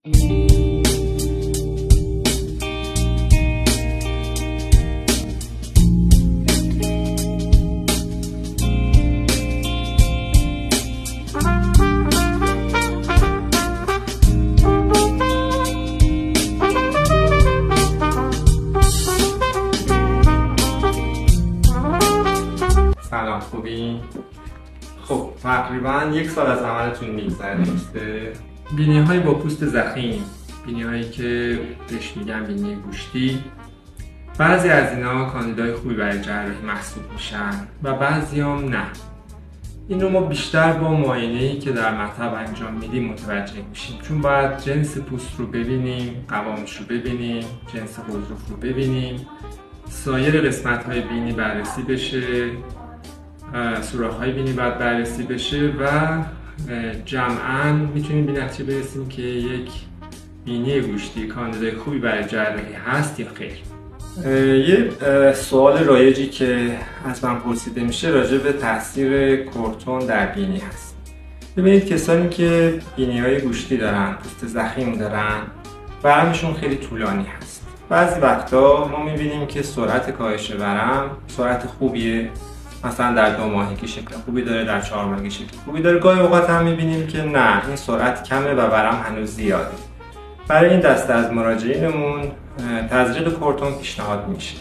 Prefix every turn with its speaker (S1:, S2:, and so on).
S1: سلام، خوبی؟ خب تقریبا 1 سال از عملتون میگذره. بینی‌های با پوست ضخیم، بینی‌هایی که بهش میگن بینی گوشتی، بعضی از اینا کاندیدای خوبی برای جراحی محسوب میشن و بعضی هم نه. این رو ما بیشتر با معاینه‌ای که در مطب انجام میدیم متوجه میشیم، چون باید جنس پوست رو ببینیم، قوامش رو ببینیم، جنس غضروف رو ببینیم، سایر قسمت‌های بینی بررسی بشه، سوراخ‌های بینی باید بررسی بشه و جمعاً میتونیم به نتیجه برسیم که یک بینی گوشتی کاندیدای خوبی برای جراحی هست یا خیر. یه سوال رایجی که از من پرسیده میشه راجع به تاثیر کورتون در بینی هست. ببینید کسانی که بینی‌های گوشتی دارن، پوست ضخیم دارن، ورمشون خیلی طولانی هست. بعضی وقتا ما میبینیم که سرعت کاهش ورم سرعت خوبیه، مثلا در 2 ماهگی شکل خوبی داره، در 4 ماهگی شکل خوبی داره. گاهی اوقات هم میبینیم که نه، این سرعت کمه و ورم هنوز زیاده. برای این دسته از مراجعینمون تزریق کورتون پیشنهاد میشه.